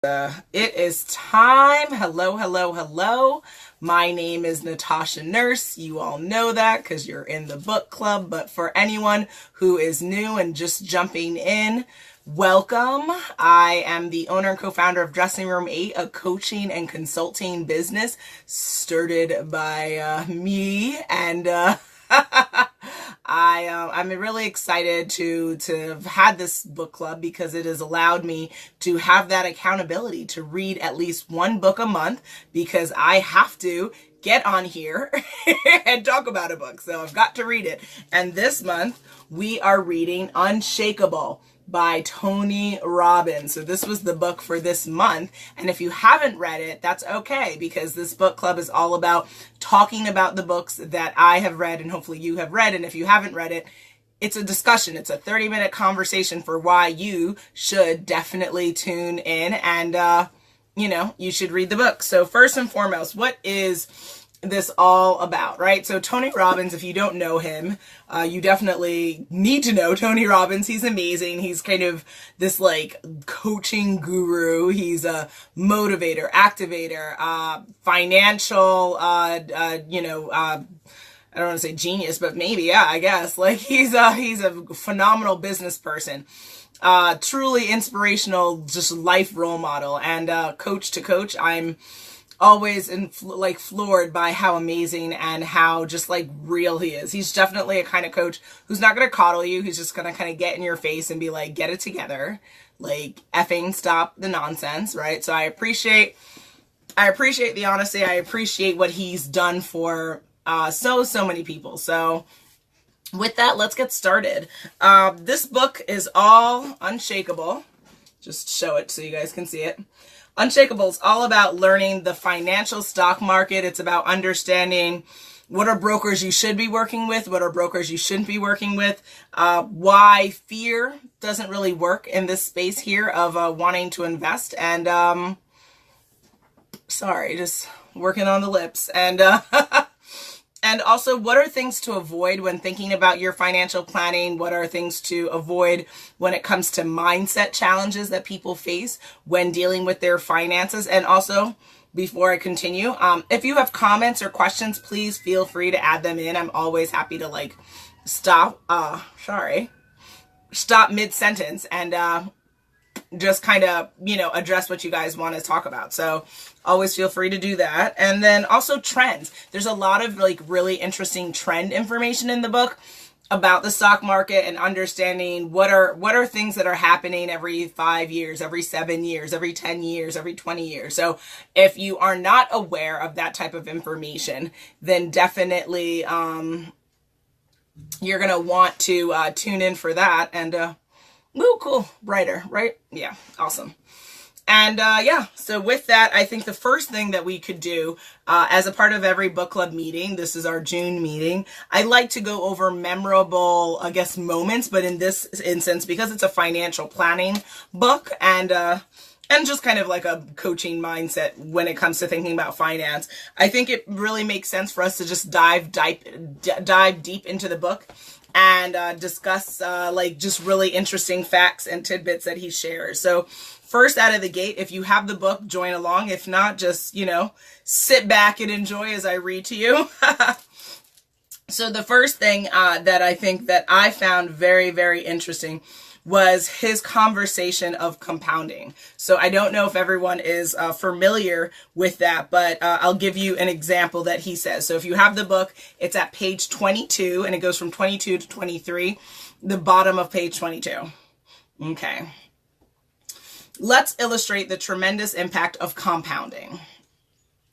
It is time. Hello, hello, hello. My name is Natasha Nurse. You all know that because you're in the book club. But for anyone who is new and just jumping in, welcome. I am the owner and co-founder of Dressing Room 8, a coaching and consulting business started by me and I'm really excited to have had this book club because it has allowed me to have that accountability to read at least one book a month because I have to get on here and talk about a book. So I've got to read it. And this month we are reading Unshakeable by Tony Robbins. So this was the book for this month. And if you haven't read it, that's okay, because this book club is all about talking about the books that I have read and hopefully you have read. And if you haven't read it, it's a discussion. It's a 30-minute conversation for why you should definitely tune in and, you should read the book. So first and foremost, what is this all about, right? So Tony Robbins, if you don't know him, you definitely need to know Tony Robbins. He's amazing. He's kind of this like coaching guru. He's a motivator, activator, financial, I don't want to say genius, but maybe, yeah, I guess. Like he's a phenomenal business person. Truly inspirational, just life role model, and coach to coach. I'm always floored by how amazing and how just like real he is. He's definitely a kind of coach who's not going to coddle you. He's just going to kind of get in your face and be like, get it together, like effing stop the nonsense, right? So I appreciate the honesty. I appreciate what he's done for so many people. So with that, let's get started. This book is all Unshakable. Just show it so you guys can see it. Unshakeable is all about learning the financial stock market. It's about understanding what are brokers you should be working with, what are brokers you shouldn't be working with, why fear doesn't really work in this space here of wanting to invest, and sorry, just working on the lips, and and also, what are things to avoid when thinking about your financial planning? What are things to avoid when it comes to mindset challenges that people face when dealing with their finances? And also, before I continue, if you have comments or questions, please feel free to add them in. I'm always happy to stop mid-sentence and just kind of, address what you guys want to talk about. So always feel free to do that. And then also trends. There's a lot of really interesting trend information in the book about the stock market and understanding what are things that are happening every 5 years, every 7 years, every 10 years, every 20 years. So if you are not aware of that type of information, then definitely you're going to want to tune in for that. And ooh, cool. Brighter, right? Yeah. Awesome. And so with that, I think the first thing that we could do as a part of every book club meeting, this is our June meeting, I like to go over memorable, I guess, moments, but in this instance, because it's a financial planning book and just kind of like a coaching mindset when it comes to thinking about finance, I think it really makes sense for us to just dive deep into the book and discuss just really interesting facts and tidbits that he shares. So first out of the gate, if you have the book, join along. If not, just, sit back and enjoy as I read to you. So the first thing that I think that I found very, very interesting was his conversation of compounding. So I don't know if everyone is familiar with that, but I'll give you an example that he says. So if you have the book, it's at page 22 and it goes from 22 to 23, the bottom of page 22. Okay. Let's illustrate the tremendous impact of compounding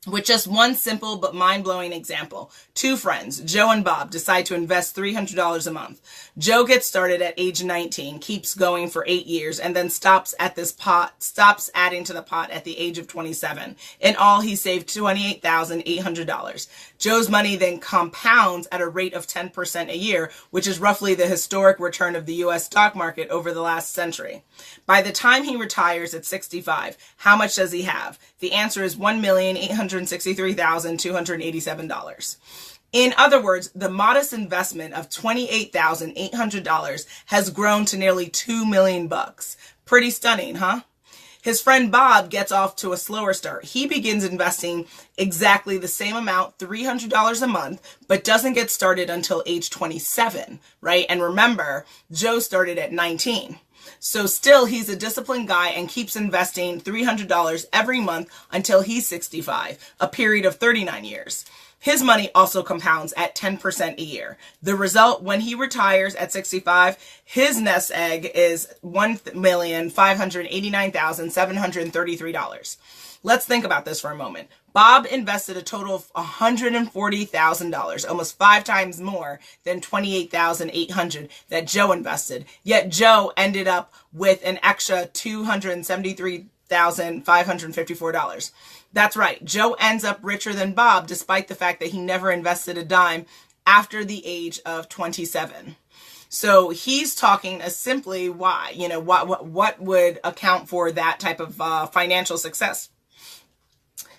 with just one simple but mind-blowing example. Two friends, Joe and Bob, decide to invest $300 a month. Joe gets started at age 19, keeps going for 8 years, and then stops adding to the pot at the age of 27. In all, he saved $28,800. Joe's money then compounds at a rate of 10% a year, which is roughly the historic return of the U.S. stock market over the last century. By the time he retires at 65, how much does he have? The answer is $1,863,287. In other words, the modest investment of $28,800 has grown to nearly $2 million. Pretty stunning, huh? His friend Bob gets off to a slower start. He begins investing exactly the same amount, $300 a month, but doesn't get started until age 27, right? And remember, Joe started at 19. So still, he's a disciplined guy and keeps investing $300 every month until he's 65, a period of 39 years. His money also compounds at 10% a year. The result, when he retires at 65, his nest egg is $1,589,733. Let's think about this for a moment. Bob invested a total of $140,000, almost 5 times more than $28,800 that Joe invested. Yet Joe ended up with an extra $273,554. That's right. Joe ends up richer than Bob, despite the fact that he never invested a dime after the age of 27. So he's talking simply why, what would account for that type of financial success.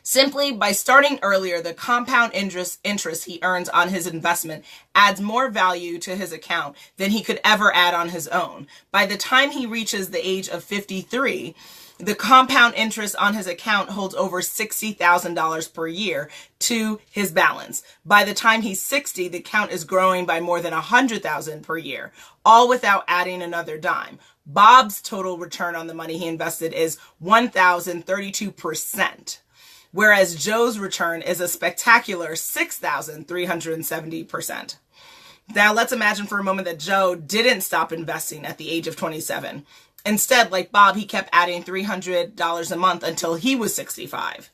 Simply by starting earlier, the compound interest he earns on his investment adds more value to his account than he could ever add on his own. By the time he reaches the age of 53, the compound interest on his account holds over $60,000 per year to his balance. By the time he's 60, the account is growing by more than $100,000 per year, all without adding another dime. Bob's total return on the money he invested is 1,032%, whereas Joe's return is a spectacular 6,370%. Now let's imagine for a moment that Joe didn't stop investing at the age of 27. Instead, like Bob, he kept adding $300 a month until he was 65.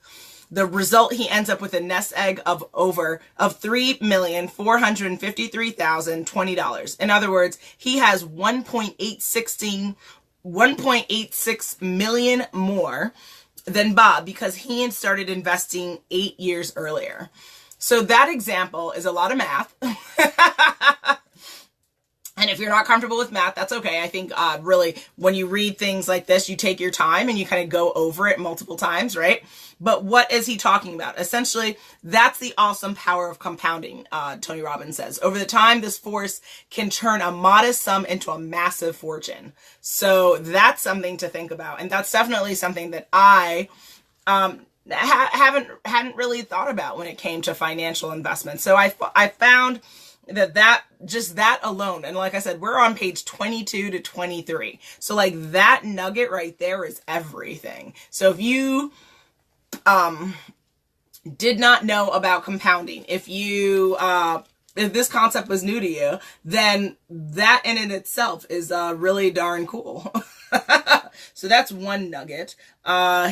The result, he ends up with a nest egg of $3,453,020. In other words, he has 1.86 million more than Bob because he had started investing 8 years earlier. So that example is a lot of math. And if you're not comfortable with math, that's okay. I think really when you read things like this, you take your time and you kind of go over it multiple times, right? But what is he talking about? Essentially, that's the awesome power of compounding, Tony Robbins says. Over the time, this force can turn a modest sum into a massive fortune. So that's something to think about. And that's definitely something that I hadn't really thought about when it came to financial investments. So I found that just that alone, and like I said, we're on page 22 to 23. So like that nugget right there is everything. So if you did not know about compounding, if this concept was new to you, then that in and itself is really darn cool. So that's one nugget.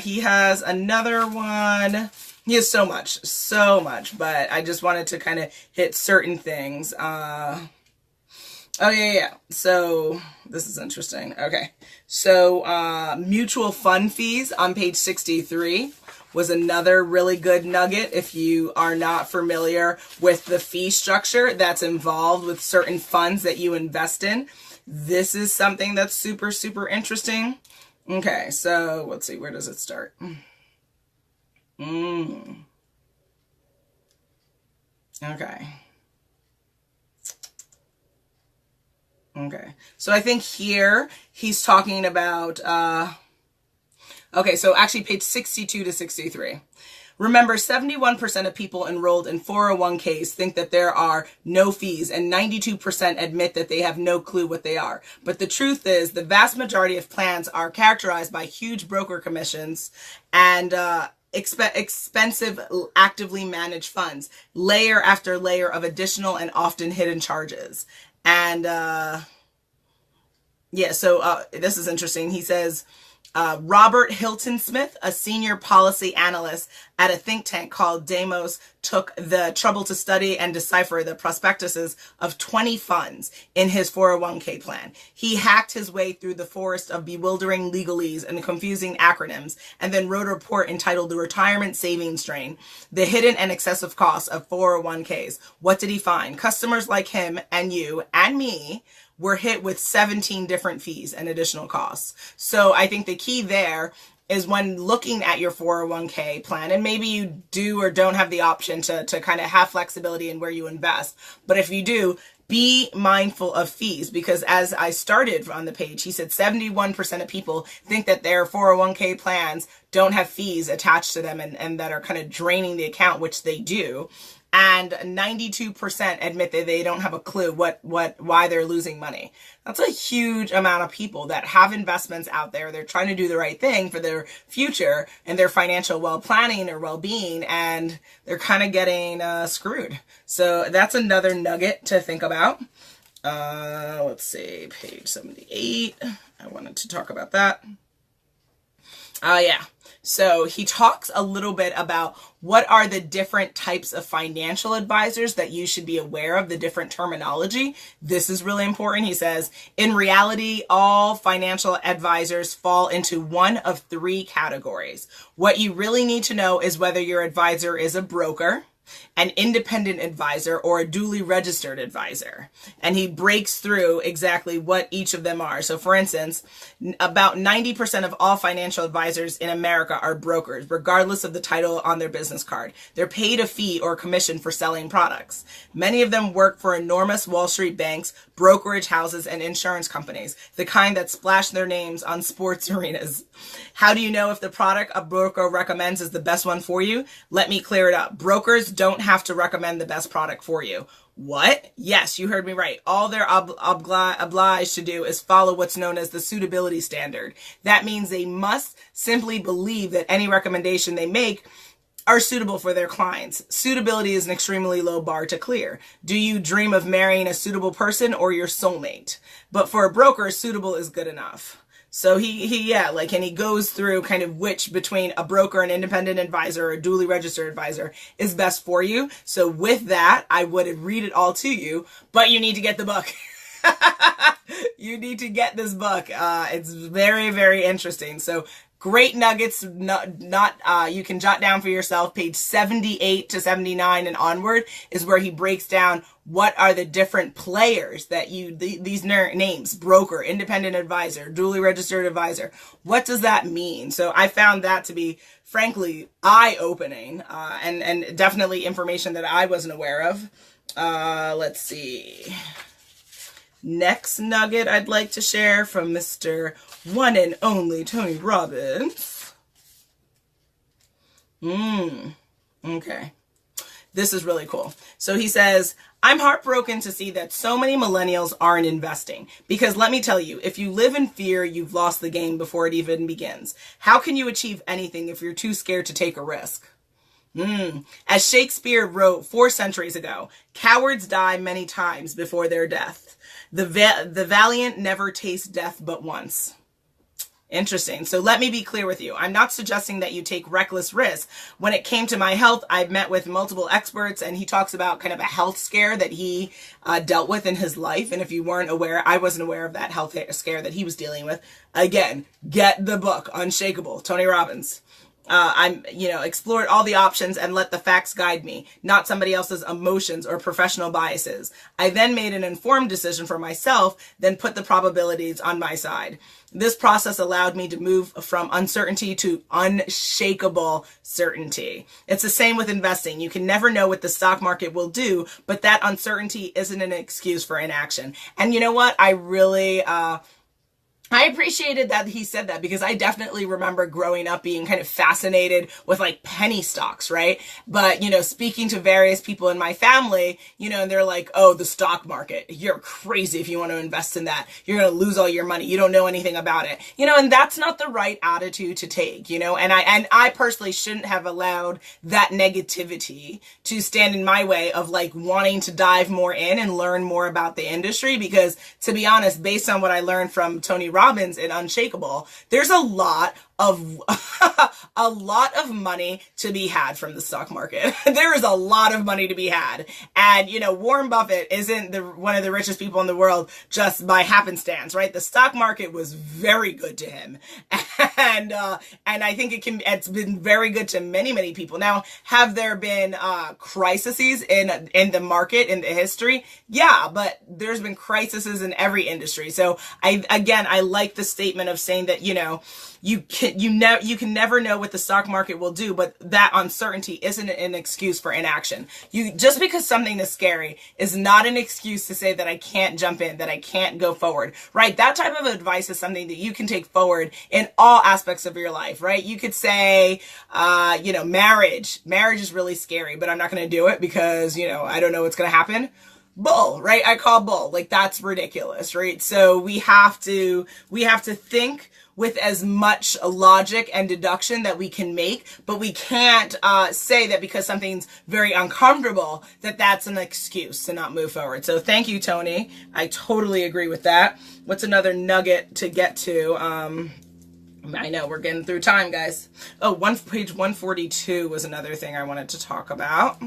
He has another one. He has so much, but I just wanted to kind of hit certain things. Oh yeah. So this is interesting. Okay. So mutual fund fees on page 63 was another really good nugget. If you are not familiar with the fee structure that's involved with certain funds that you invest in, this is something that's super, super interesting. Okay. So let's see, where does it start? Okay. So I think here he's talking about, okay, so actually page 62 to 63. Remember, 71% of people enrolled in 401ks think that there are no fees, and 92% admit that they have no clue what they are. But the truth is, the vast majority of plans are characterized by huge broker commissions and expensive, actively managed funds, layer after layer of additional and often hidden charges. And so this is interesting. He says, Robert Hilton Smith, a senior policy analyst at a think tank called Demos, took the trouble to study and decipher the prospectuses of 20 funds in his 401k plan. He hacked his way through the forest of bewildering legalese and confusing acronyms, and then wrote a report entitled The Retirement Savings Drain, The Hidden and Excessive Costs of 401ks. What did he find? Customers like him and you and me were hit with 17 different fees and additional costs. So I think the key there is when looking at your 401k plan, and maybe you do or don't have the option to kind of have flexibility in where you invest, but if you do, be mindful of fees, because as I started on the page, he said 71% of people think that their 401k plans don't have fees attached to them and that are kind of draining the account, which they do. And 92% admit that they don't have a clue why they're losing money. That's a huge amount of people that have investments out there. They're trying to do the right thing for their future and their financial well-planning or well-being, and they're kind of getting screwed. So that's another nugget to think about. Let's see, page 78. I wanted to talk about that. Yeah. So he talks a little bit about what are the different types of financial advisors that you should be aware of, the different terminology. This is really important. He says, in reality, all financial advisors fall into one of three categories. What you really need to know is whether your advisor is a broker, an independent advisor, or a duly registered advisor. And he breaks through exactly what each of them are. So for instance, about 90% of all financial advisors in America are brokers, regardless of the title on their business card. They're paid a fee or commission for selling products. Many of them work for enormous Wall Street banks, brokerage houses, and insurance companies, the kind that splash their names on sports arenas. How do you know if the product a broker recommends is the best one for you? Let me clear it up. Brokers don't have to recommend the best product for you. What? Yes, you heard me right. All they're obliged to do is follow what's known as the suitability standard. That means they must simply believe that any recommendation they make are suitable for their clients. Suitability is an extremely low bar to clear. Do you dream of marrying a suitable person or your soulmate? But for a broker, suitable is good enough. So and he goes through kind of which between a broker, an independent advisor, or a duly registered advisor is best for you. So with that, I would read it all to you, but you need to get the book. You need to get this book. It's very, very interesting. So great nuggets, you can jot down for yourself. Page 78 to 79 and onward is where he breaks down what are the different players that these names, broker, independent advisor, duly registered advisor. What does that mean? So I found that to be, frankly, eye-opening, and definitely information that I wasn't aware of. Let's see. Next nugget I'd like to share from Mr. One and Only Tony Robbins. Okay. This is really cool. So he says, I'm heartbroken to see that so many millennials aren't investing. Because let me tell you, if you live in fear, you've lost the game before it even begins. How can you achieve anything if you're too scared to take a risk? As Shakespeare wrote 4 centuries ago, cowards die many times before their death. The valiant never taste death but once. Interesting. So let me be clear with you. I'm not suggesting that you take reckless risks. When it came to my health, I've met with multiple experts, and he talks about kind of a health scare that he dealt with in his life. And if you weren't aware, I wasn't aware of that health scare that he was dealing with. Again, get the book, Unshakeable, Tony Robbins. Explored all the options and let the facts guide me, not somebody else's emotions or professional biases. I then made an informed decision for myself, then put the probabilities on my side. This process allowed me to move from uncertainty to unshakable certainty. It's the same with investing. You can never know what the stock market will do, but that uncertainty isn't an excuse for inaction. And you know what? I appreciated that he said that, because I definitely remember growing up being kind of fascinated with like penny stocks, right? But, speaking to various people in my family, and they're like, oh, the stock market, you're crazy if you want to invest in that. You're going to lose all your money. You don't know anything about it, and that's not the right attitude to take, and I personally shouldn't have allowed that negativity to stand in my way of like wanting to dive more in and learn more about the industry, because to be honest, based on what I learned from Tony Robbins and Unshakeable, there's a lot of money to be had from the stock market. There is a lot of money to be had. And, Warren Buffett isn't one of the richest people in the world just by happenstance, right? The stock market was very good to him. And I think it's been very good to many, many people. Now, have there been crises in the market, in the history? Yeah, but there's been crises in every industry. So I like the statement of saying that, you can never know what what the stock market will do, but that uncertainty isn't an excuse for inaction. Just because something is scary is not an excuse to say that I can't jump in, that I can't go forward, right? That type of advice is something that you can take forward in all aspects of your life, right? You could say, marriage is really scary, but I'm not going to do it because, I don't know what's going to happen. Bull, right? I call bull. Like, that's ridiculous, right? So we have to think with as much logic and deduction that we can make, but we can't say that because something's very uncomfortable that that's an excuse to not move forward. So thank you, Tony. I totally agree with that. What's another nugget to get to? I know we're getting through time, guys. Oh, page 142 was another thing I wanted to talk about.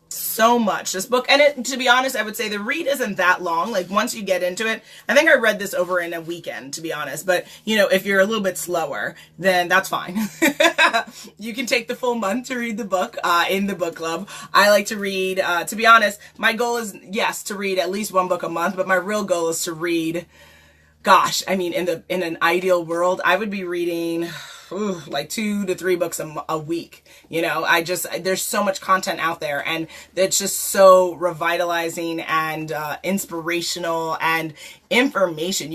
So much, this book, and to be honest, I would say the read isn't that long. Like, once you get into it, I think I read this over in a weekend, to be honest, but if you're a little bit slower, then that's fine. You can take the full month to read the book in the book club. I like to read, to be honest, my goal is, yes, to read at least one book a month, but my real goal is to read, gosh, I mean, in an ideal world, I would be reading like 2 to 3 books a week. There's so much content out there, and it's just so revitalizing and inspirational and information.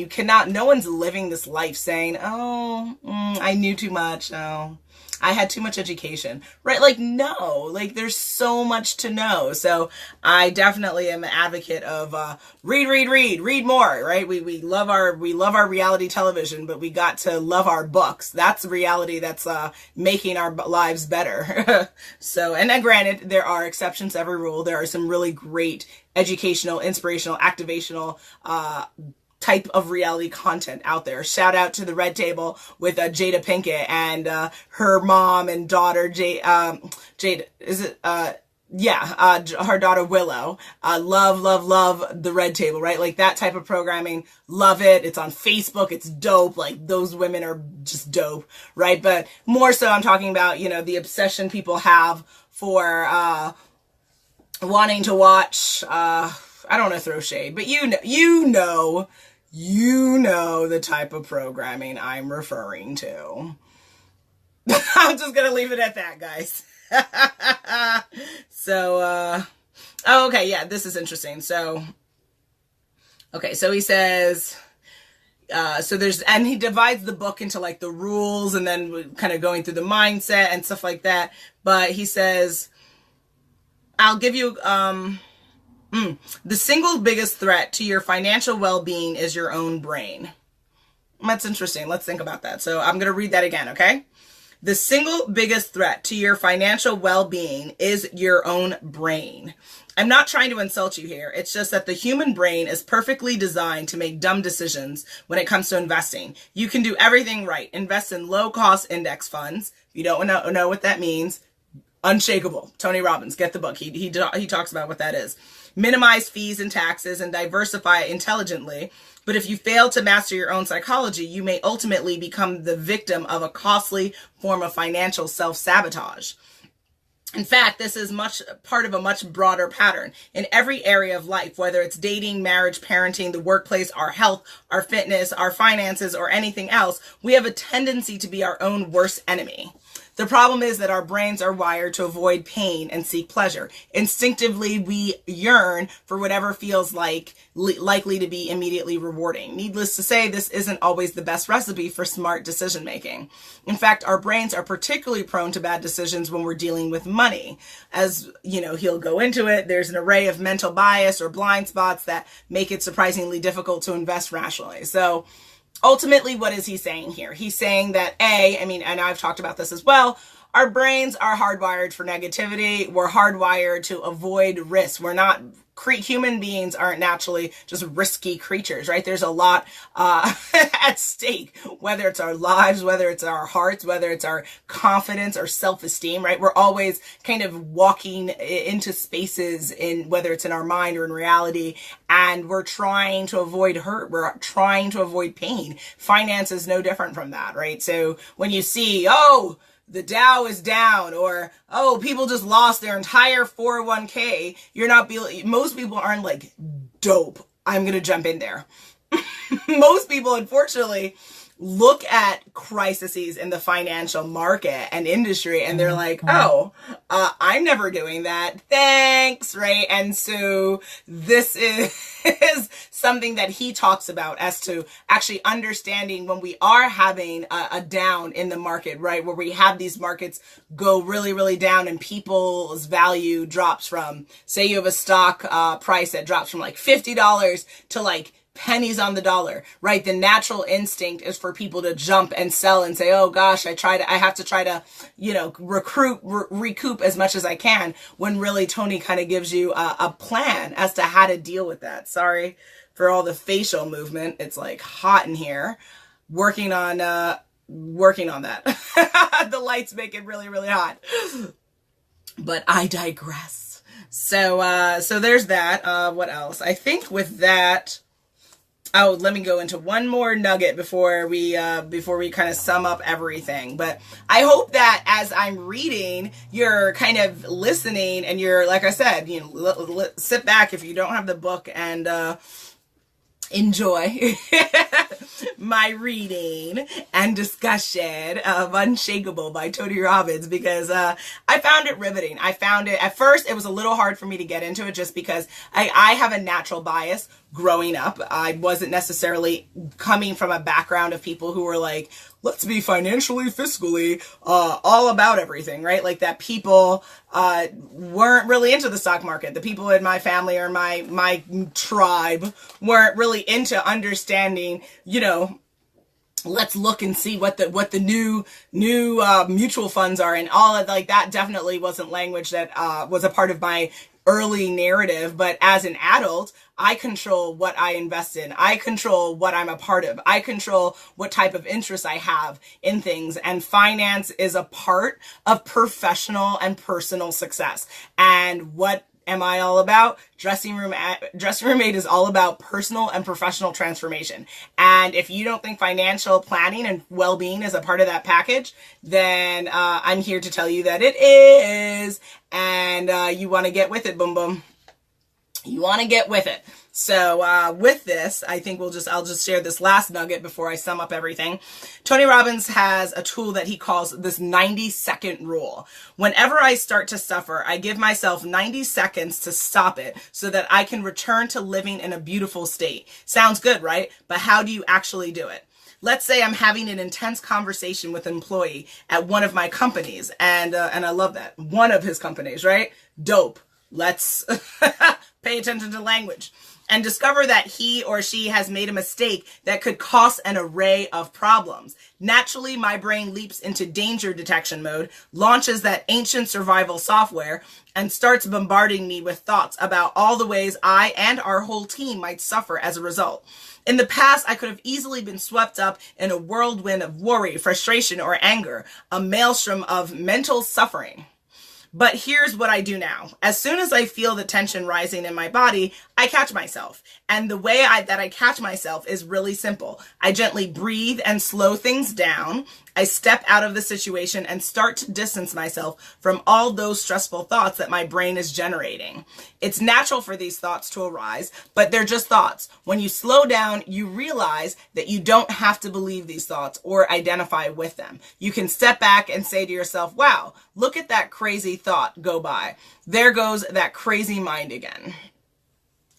No one's living this life saying, I knew too much. Oh, I had too much education, right? Like, no, like, there's so much to know. So I definitely am an advocate of read more, right? We love our reality television, but we got to love our books. That's the reality that's making our lives better. So, and then granted, there are exceptions to every rule. There are some really great educational, inspirational, activational type of reality content out there. Shout out to the Red Table with Jada Pinkett and her mom and daughter, Jada, is it? Her daughter Willow. Love the Red Table, right? Like, that type of programming, love it. It's on Facebook. It's dope. Like, those women are just dope, right? But more so, I'm talking about, the obsession people have for wanting to watch, I don't want to throw shade, but you know the type of programming I'm referring to. I'm just going to leave it at that, guys. So, okay, yeah, this is interesting. So, okay, so he says, and he divides the book into like the rules and then kind of going through the mindset and stuff like that. But he says, I'll give you, the single biggest threat to your financial well-being is your own brain. That's interesting. Let's think about that. So I'm going to read that again, okay? The single biggest threat to your financial well-being is your own brain. I'm not trying to insult you here. It's just that the human brain is perfectly designed to make dumb decisions when it comes to investing. You can do everything right. Invest in low-cost index funds. If you don't know what that means, Unshakeable, Tony Robbins, get the book. He talks about what that is. Minimize fees and taxes and diversify intelligently. But if you fail to master your own psychology, you may ultimately become the victim of a costly form of financial self-sabotage. In fact, this is part of a much broader pattern in every area of life, whether it's dating, marriage, parenting, the workplace, our health, our fitness, our finances, or anything else. We have a tendency to be our own worst enemy. The problem is that our brains are wired to avoid pain and seek pleasure. Instinctively, we yearn for whatever feels likely to be immediately rewarding. Needless to say, this isn't always the best recipe for smart decision making. In fact, our brains are particularly prone to bad decisions when we're dealing with money. As he'll go into it, there's an array of mental bias or blind spots that make it surprisingly difficult to invest rationally. So, ultimately, what is he saying here? He's saying that and I've talked about this as well, our brains are hardwired for negativity. We're hardwired to avoid risk. Human beings aren't naturally just risky creatures, right? There's a lot at stake, whether it's our lives, whether it's our hearts, whether it's our confidence or self-esteem, right? We're always kind of walking into spaces whether it's in our mind or in reality, and we're trying to avoid hurt. We're trying to avoid pain. Finance is no different from that, right? So when you see, the Dow is down, or, people just lost their entire 401k. Most people aren't like, dope, I'm going to jump in there. Most people, unfortunately, look at crises in the financial market and industry, and they're like, oh, I'm never doing that. Thanks, right? And so this is something that he talks about as to actually understanding when we are having a down in the market, right? Where we have these markets go really, really down and people's value drops from, say you have a stock price that drops from like $50 to like pennies on the dollar, right? The natural instinct is for people to jump and sell and say, oh gosh, I have to try to, recoup as much as I can, when really Tony kind of gives you a plan as to how to deal with that. Sorry for all the facial movement. It's like hot in here. Working on that. The lights make it really, really hot. But I digress. So there's that. What else? I think with that, oh, let me go into one more nugget before we kind of sum up everything. But I hope that as I'm reading, you're kind of listening and you're, like I said, sit back if you don't have the book and enjoy my reading and discussion of Unshakeable by Tony Robbins, because I found it riveting. I found it, at first, it was a little hard for me to get into it just because I have a natural bias growing up. I wasn't necessarily coming from a background of people who were like, let's be financially, fiscally, all about everything, right? Like that people weren't really into the stock market. The people in my family or my tribe weren't really into understanding, let's look and see what the new mutual funds are, and all of like that definitely wasn't language that was a part of my early narrative. But as an adult, I control what I invest in. I control what I'm a part of. I control what type of interest I have in things. And finance is a part of professional and personal success. And what am I all about? Dressing Room Aid is all about personal and professional transformation. And if you don't think financial planning and well-being is a part of that package, then I'm here to tell you that it is. And you want to get with it, boom, boom. You want to get with it. So with this, I think I'll just share this last nugget before I sum up everything. Tony Robbins has a tool that he calls this 90-second rule. Whenever I start to suffer, I give myself 90 seconds to stop it so that I can return to living in a beautiful state. Sounds good, right? But how do you actually do it? Let's say I'm having an intense conversation with an employee at one of my companies, and I love that. One of his companies, right? Dope. Let's pay attention to language and discover that he or she has made a mistake that could cause an array of problems. Naturally, my brain leaps into danger detection mode, launches that ancient survival software, and starts bombarding me with thoughts about all the ways I and our whole team might suffer as a result. In the past, I could have easily been swept up in a whirlwind of worry, frustration, or anger, a maelstrom of mental suffering. But here's what I do now. As soon as I feel the tension rising in my body, I catch myself. And the way that I catch myself is really simple. I gently breathe and slow things down. I step out of the situation and start to distance myself from all those stressful thoughts that my brain is generating. It's natural for these thoughts to arise, but they're just thoughts. When you slow down, you realize that you don't have to believe these thoughts or identify with them. You can step back and say to yourself, wow, look at that crazy thought go by. There goes that crazy mind again.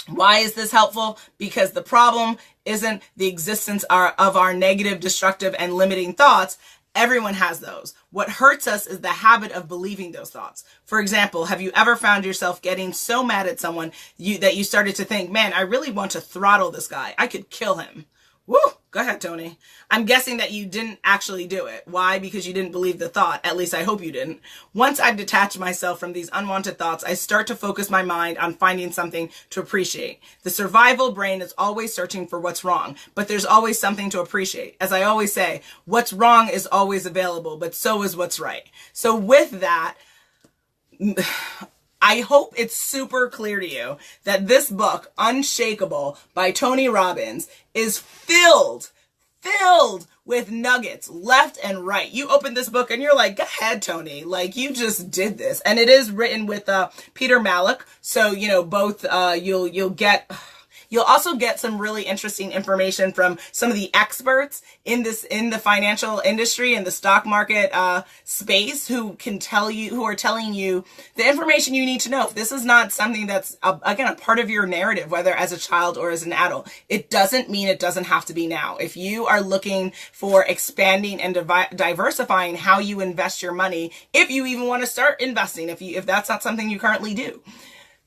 Why is this helpful? Because the problem isn't the existence of our negative, destructive, and limiting thoughts. Everyone has those. What hurts us is the habit of believing those thoughts. For example, have you ever found yourself getting so mad at someone that you started to think, man, I really want to throttle this guy. I could kill him. Woo! Go ahead, Tony. I'm guessing that you didn't actually do it. Why? Because you didn't believe the thought. At least I hope you didn't. Once I've detached myself from these unwanted thoughts, I start to focus my mind on finding something to appreciate. The survival brain is always searching for what's wrong, but there's always something to appreciate. As I always say, what's wrong is always available, but so is what's right. So with that, I hope it's super clear to you that this book, Unshakeable by Tony Robbins, is filled with nuggets left and right. You open this book and you're like, go ahead, Tony. Like, you just did this. And it is written with Peter Malik. So, both you'll get... You'll also get some really interesting information from some of the experts in the financial industry, in the stock market space, who are telling you the information you need to know. If this is not something that's, again, a part of your narrative, whether as a child or as an adult, it doesn't mean it doesn't have to be now. If you are looking for expanding and diversifying how you invest your money, if you even want to start investing, if that's not something you currently do,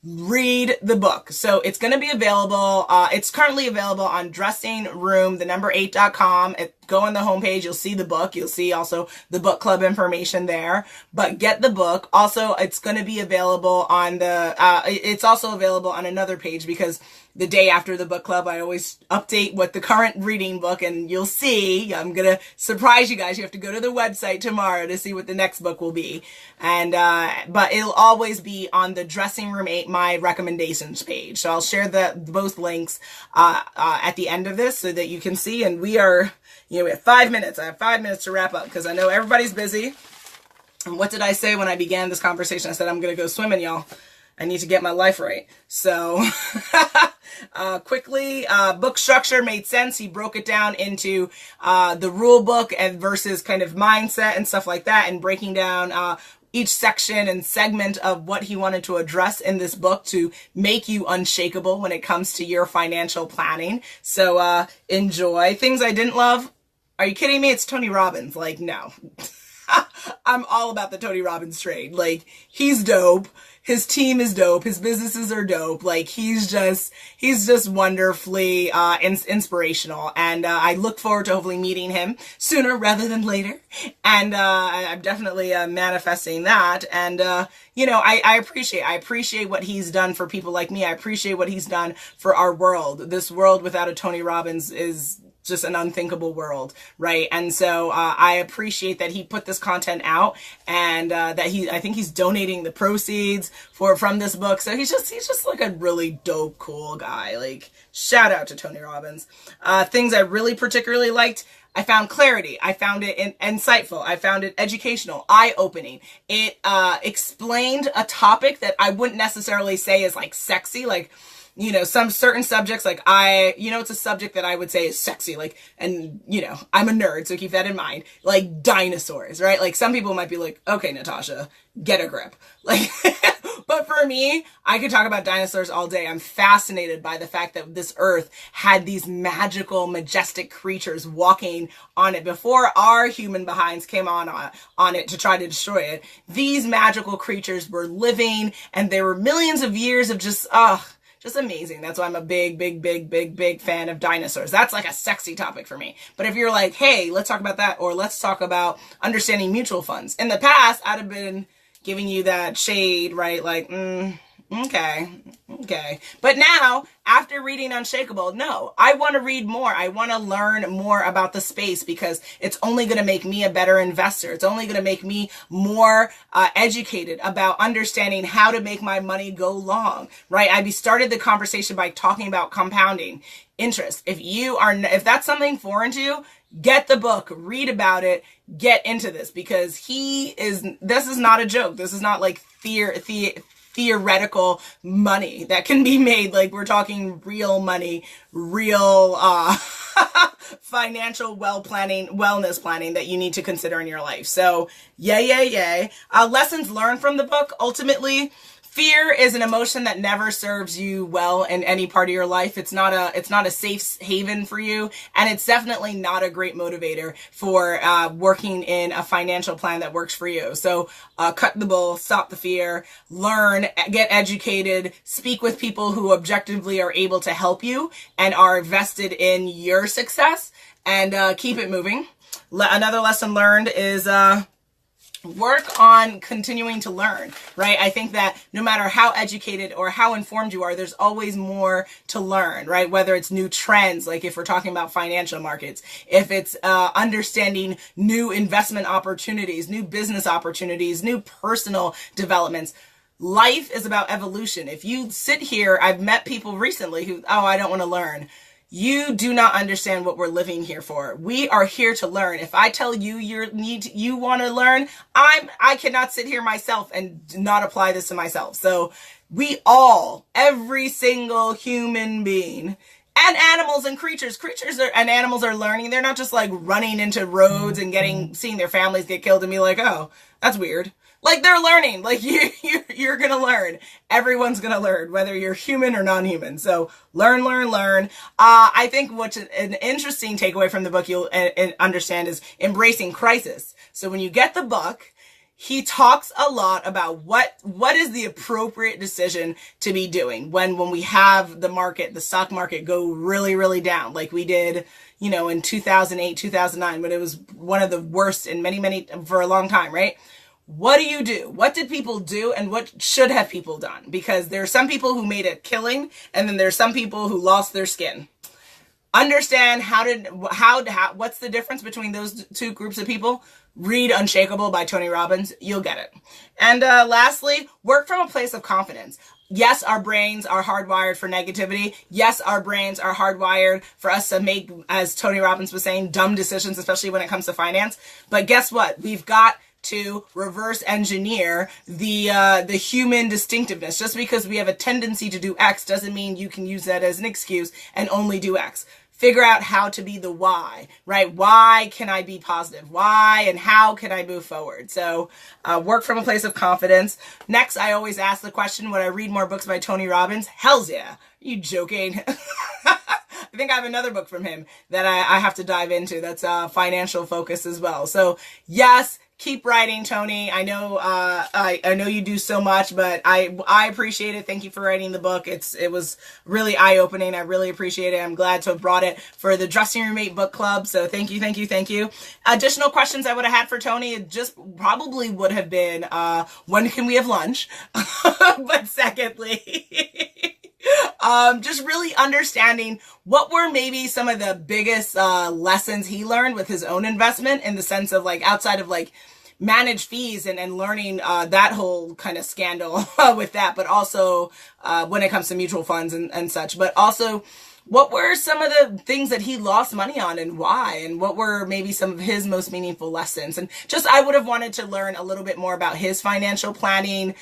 read the book. So it's going to be available. It's currently available on dressingroom8.com. Go on the homepage. You'll see the book. You'll see also the book club information there, but get the book. Also, it's going to be available on it's also available on another page, because the day after the book club, I always update what the current reading book, and you'll see, I'm going to surprise you guys. You have to go to the website tomorrow to see what the next book will be. And, but it'll always be on the Dressing Room 8, my recommendations page. So I'll share both links, at the end of this so that you can see. And we have 5 minutes. I have 5 minutes to wrap up because I know everybody's busy. And what did I say when I began this conversation? I said, I'm going to go swimming, y'all. I need to get my life right. So quickly, book structure made sense. He broke it down into the rule book and versus kind of mindset and stuff like that, and breaking down each section and segment of what he wanted to address in this book to make you unshakable when it comes to your financial planning. So enjoy. Things I didn't love. Are you kidding me? It's Tony Robbins. Like, no. I'm all about the Tony Robbins trade. Like, he's dope. His team is dope. His businesses are dope. Like, he's just wonderfully inspirational. And I look forward to hopefully meeting him sooner rather than later. And I'm definitely manifesting that. And I appreciate what he's done for people like me. I appreciate what he's done for our world. This world without a Tony Robbins is just an unthinkable world, right? And so I appreciate that he put this content out, and that I think he's donating the proceeds from this book. So he's just like a really dope, cool guy. Like, shout out to Tony Robbins. Things I really particularly liked. I found clarity. I found it insightful. I found it educational, eye-opening. It explained a topic that I wouldn't necessarily say is like sexy, like, some certain subjects, like it's a subject that I would say is sexy, like, and, I'm a nerd, so keep that in mind. Like dinosaurs, right? Like, some people might be like, okay, Natasha, get a grip. Like, but for me, I could talk about dinosaurs all day. I'm fascinated by the fact that this earth had these magical, majestic creatures walking on it before our human behinds came on it to try to destroy it. These magical creatures were living, and there were millions of years of just amazing. That's why I'm a big fan of dinosaurs. That's like a sexy topic for me. But if you're like, hey, let's talk about that, or let's talk about understanding mutual funds. In the past, I'd have been giving you that shade, right? Like, okay. But now, after reading Unshakeable, no, I want to read more. I want to learn more about the space, because it's only going to make me a better investor. It's only going to make me more educated about understanding how to make my money go long, right? I started the conversation by talking about compounding interest. If that's something foreign to you, get the book, read about it, get into this, because this is not a joke. This is not like theoretical money that can be made. Like, we're talking real money, real financial wellness planning that you need to consider in your life. So yay. Lessons learned from the book. Ultimately, fear is an emotion that never serves you well in any part of your life. It's not a safe haven for you, and it's definitely not a great motivator for working in a financial plan that works for you. So cut the bull, stop the fear, learn, get educated, speak with people who objectively are able to help you and are vested in your success, and keep it moving. Another lesson learned is work on continuing to learn, right? I think that no matter how educated or how informed you are, there's always more to learn, right? Whether it's new trends, like if we're talking about financial markets, if it's understanding new investment opportunities, new business opportunities, new personal developments. Life is about evolution. If you sit here, I've met people recently who, I don't want to learn. you do not understand what we're living here for. We are here to learn. If I tell you you want to learn, I cannot sit here myself and not apply this to myself. So we all, every single human being, and animals and creatures and animals are learning. They're not just like running into roads and seeing their families get killed and be like, oh, that's weird. Like, they're learning. Like, you're gonna learn. Everyone's gonna learn, whether you're human or non-human. So learn. I think what's an interesting takeaway from the book you'll understand is embracing crisis. So when you get the book, he talks a lot about what is the appropriate decision to be doing when we have the stock market go really, really down, like we did, in 2008, 2009, when it was one of the worst in many, for a long time, right? What do you do? What did people do, and what should have people done? Because there are some people who made a killing, and then there's some people who lost their skin. Understand what's the difference between those two groups of people? Read Unshakeable by Tony Robbins. You'll get it. And lastly, work from a place of confidence. Yes, our brains are hardwired for negativity. Yes, our brains are hardwired for us to make, as Tony Robbins was saying, dumb decisions, especially when it comes to finance. But guess what? We've got to reverse engineer the human distinctiveness. Just because we have a tendency to do X doesn't mean you can use that as an excuse and only do X. Figure out how to be the why, right? Why can I be positive? Why and how can I move forward? So work from a place of confidence. Next, I always ask the question, would I read more books by Tony Robbins? Hells yeah. Are you joking? I think I have another book from him that I have to dive into that's financial focus as well. So yes, keep writing, Tony. I know I know you do so much, but I appreciate it. Thank you for writing the book. It was really eye-opening. I really appreciate it. I'm glad to have brought it for the Dressing Room Mate Book Club. So thank you. Additional questions I would have had for Tony, it just probably would have been, when can we have lunch? But secondly, just really understanding what were maybe some of the biggest lessons he learned with his own investment, in the sense of like outside of like managed fees and learning that whole kind of scandal with that, but also when it comes to mutual funds and such, but also what were some of the things that he lost money on and why, and what were maybe some of his most meaningful lessons. And just, I would have wanted to learn a little bit more about his financial planning,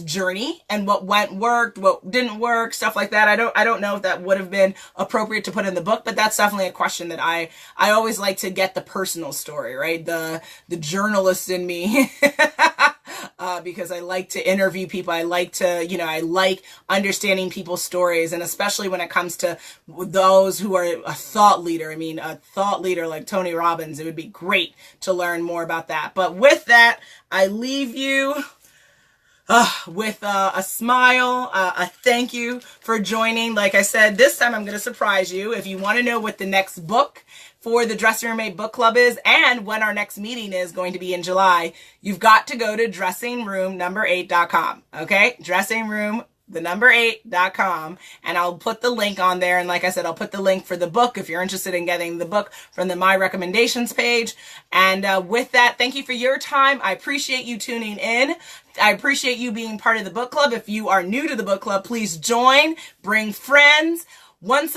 journey, and what worked, what didn't work, stuff like that. I don't know if that would have been appropriate to put in the book, but that's definitely a question that I always like to get the personal story, right? The journalist in me. Because I like to interview people. I like understanding people's stories, and especially when it comes to those who are a thought leader. I mean, a thought leader like Tony Robbins, it would be great to learn more about that. But with that, I leave you with a smile, a thank you for joining. Like I said, this time I'm going to surprise you. If you want to know what the next book for the Dressing Room Mate Book Club is, and when our next meeting is going to be in July, you've got to go to dressingroom8.com. Okay? dressingroom8.com, and I'll put the link on there. And like I said, I'll put the link for the book if you're interested in getting the book from the My Recommendations page. And with that, thank you for your time. I appreciate you tuning in. I appreciate you being part of the book club. If you are new to the book club, please join, bring friends. One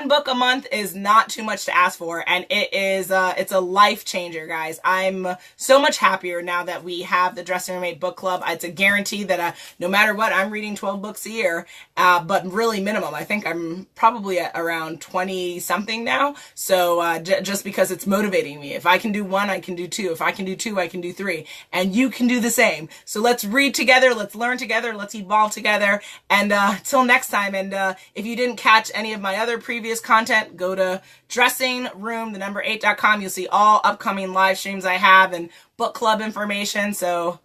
book a month is not too much to ask for, and it's a life changer, guys. I'm so much happier now that we have the Dressing Room Mate Book Club. It's a guarantee that no matter what, I'm reading 12 books a year, but really minimum. I think I'm probably at around 20 something now. So just because it's motivating me. If I can do one, I can do two. If I can do two, I can do three, and you can do the same. So let's read together, let's learn together, let's evolve together. And till next time. And if you didn't catch any of my other previous content, go to dressingroom8.com. You'll see all upcoming live streams I have and book club information. So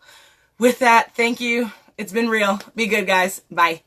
with that, thank you. It's been real. Be good, guys. Bye.